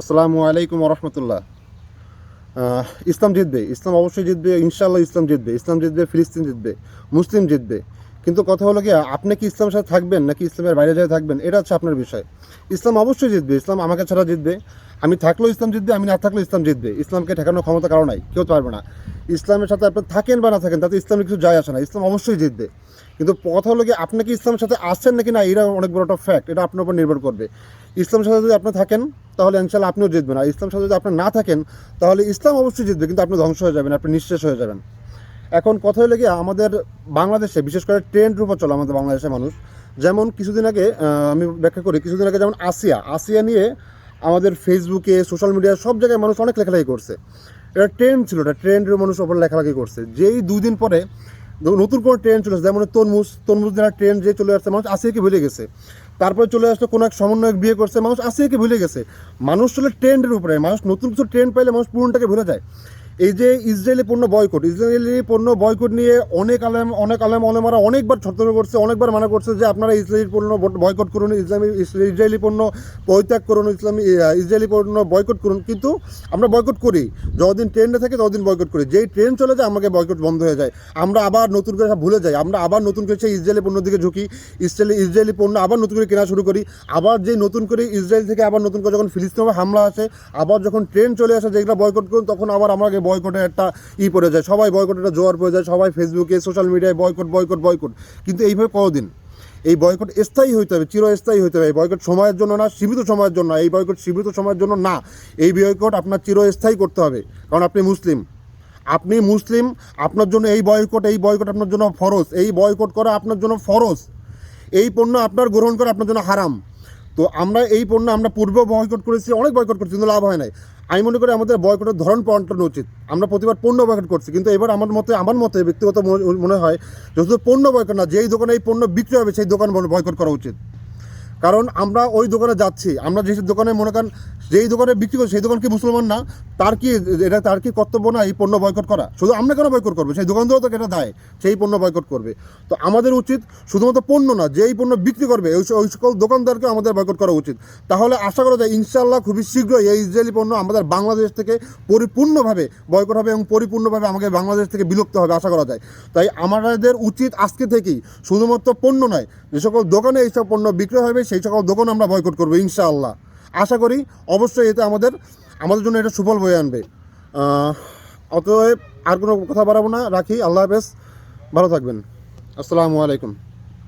আসসালামু আলাইকুম রহমতুল্লাহ। ইসলাম জিতবে, ইসলাম অবশ্যই জিতবে, ইনশাআল্লাহ ইসলাম জিতবে, ইসলাম জিতবে, ফিলিস্তিন জিতবে, মুসলিম জিতবে। কিন্তু কথা হলো কি, আপনি কি ইসলামের সাথে থাকবেন নাকি ইসলামের বাইরে যেয়ে থাকবেন, এটা হচ্ছে আপনার বিষয়। ইসলাম অবশ্যই জিতবে, ইসলাম আমাকে ছাড়া জিতবে। আমি থাকলেও ইসলাম জিতবে, আমি না থাকলেও ইসলাম জিতবে। ইসলামকে ঠেকানোর ক্ষমতা কারো নাই, কেউ তো পারবে না। ইসলামের সাথে আপনি থাকেন বা না থাকেন তাতে ইসলামের কিছু যায় আসে না, ইসলাম অবশ্যই জিতবে। কিন্তু কথা হলো কি, আপনি কি ইসলামের সাথে আসছেন নাকি না, এটা অনেক বড় একটা ফ্যাক্ট, এটা আপনার উপর নির্ভর করবে। ইসলামের সাথে যদি আপনি থাকেন তাহলে ইনশাআল্লাহ আপনিও জিতবেন, আর ইসলামের সাথে যদি আপনি না থাকেন তাহলে ইসলাম অবশ্যই জিতবে, কিন্তু আপনি ধ্বংস হয়ে যাবেন, আপনি নিঃশেষ হয়ে যাবেন। এখন কথা হলে কি, আমাদের বাংলাদেশে বিশেষ করে ট্রেন্ডের উপর চলে আমাদের বাংলাদেশের মানুষ। যেমন কিছুদিন আগে আমি ব্যাখ্যা করি, কিছুদিন আগে যেমন আসিয়া নিয়ে আমাদের ফেসবুকে, সোশ্যাল মিডিয়ায় সব জায়গায় মানুষ অনেক লেখালেখি করছে। এটা ট্রেন্ড ছিল, এটা ট্রেন্ডের মানুষ ওপর লেখালেখি করছে। যেই 2 দিন পরে নতুন কোনো ট্রেন্ড চলে আসছে, যেমন তরমুজ দেওয়ার ট্রেন্ড যে চলে আসছে, মানুষ আসিয়াকে ভুলে গেছে। তারপরে চলে আসলো কোনো এক সমন্বয়ক বিয়ে করছে, মানুষ আসিয়াকে ভুলে গেছে। মানুষ চলে ট্রেন্ডের উপরে, মানুষ নতুন কিছু ট্রেন্ড পাইলে মানুষ পুরনটাকে ভুলে যায়। এই যে ইসরায়েলি পণ্য বয়কট নিয়ে অনেক আলেম ওলামারা অনেকবার সতর্ক করছে, অনেকবার মানা করছে যে আপনারা ইসরায়েলি পণ্য বয়কট করুন, ইসরায়েলি পণ্য পরিত্যাগ করুন, ইসরায়েলি পণ্য বয়কট করুন। কিন্তু আমরা বয়কট করি, যতদিন ট্রেন্ডে থাকে ততদিন বয়কট করি। যেই ট্রেন্ড চলে যায় আমাকে বয়কট বন্ধ হয়ে যায়, আমরা আবার নতুন করে ভুলে যাই, আমরা আবার নতুন করে সেই ইসরায়েলি পণ্যের দিকে ঝুঁকি, ইসরায়েলি পণ্য আবার নতুন করে কেনা শুরু করি। আবার যেই নতুন করে ইসরায়েল থেকে আবার নতুন করে যখন ফিলিস্তিনে হামলা আসে, আবার যখন ট্রেন্ড চলে আসে যেগুলো বয়কট করুন, তখন আবার আমাকে বয়কটের একটা পড়ে যায়, সবাই বয়কটের একটা জোয়ার পড়ে যায়, সবাই ফেসবুকে সোশ্যাল মিডিয়ায় বয়কট। কিন্তু এইভাবে কতদিন? এই বয়কট স্থায়ী হইতে হবে, চিরস্থায়ী হইতে হবে। এই বয়কট সময়ের জন্য না, সীমিত সময়ের জন্য। এই বয়কট সীমিত সময়ের জন্য না, এই বয়কট আপনার চিরস্থায়ী করতে হবে। কারণ আপনি মুসলিম, আপনার জন্য এই বয়কট আপনার জন্য ফরজ। এই বয়কট করা আপনার জন্য ফরজ। এই পণ্য আপনার গ্রহণ করা আপনার জন্য হারাম। তো আমরা এই পণ্য আমরা পূর্বেও বয়কট করেছি, অনেক বয়কট করছি, কিন্তু লাভ হয় নাই। আমি মনে করি আমাদের বয়কটের ধরন পাল্টানো উচিত। আমরা প্রতিবার পণ্য বয়কট করছি, কিন্তু এবার আমার মতে ব্যক্তিগত মনে হয় যেহেতু পণ্য বয়কট না, যেই দোকানে এই পণ্য বিক্রি হবে সেই দোকান বয়কট করা উচিত। কারণ আমরা ওই দোকানে যাচ্ছি, আমরা যে দোকানে মনে করেন যেই দোকানে বিক্রি করছি সেই দোকান কি মুসলমান না? তার কি কর্তব্য না এই পণ্য বয়কট করা? শুধু আমরা কেন বয়কট করবো? সেই দোকানদারও তো এটা দেয়, সেই পণ্য বয়কট করবে। তো আমাদের উচিত শুধুমাত্র পণ্য না, যেই পণ্য বিক্রি করবে ওই সকল দোকানদারকে আমাদের বয়কট করা উচিত। তাহলে আশা করা যায় ইনশাআল্লাহ খুবই শীঘ্রই এই ইসরায়েলি পণ্য আমাদের বাংলাদেশ থেকে পরিপূর্ণভাবে বয়কট হবে এবং পরিপূর্ণভাবে আমাকে বাংলাদেশ থেকে বিলুপ্ত হবে, আশা করা যায়। তাই আমাদের উচিত আজকে থেকেই শুধুমাত্র পণ্য নয়, যে সকল দোকানে এইসব পণ্য বিক্রি হবে সেই সকল দোকান আমরা বয়কট করবো ইনশাআল্লাহ। আশা করি অবশ্যই এতে আমাদের জন্য এটা সুফল বয়ে আনবে। অতএব আর কোনো কথা বাড়াবো না, রাখি। আল্লাহ হাফেজ, ভালো থাকবেন। আসসালামু আলাইকুম।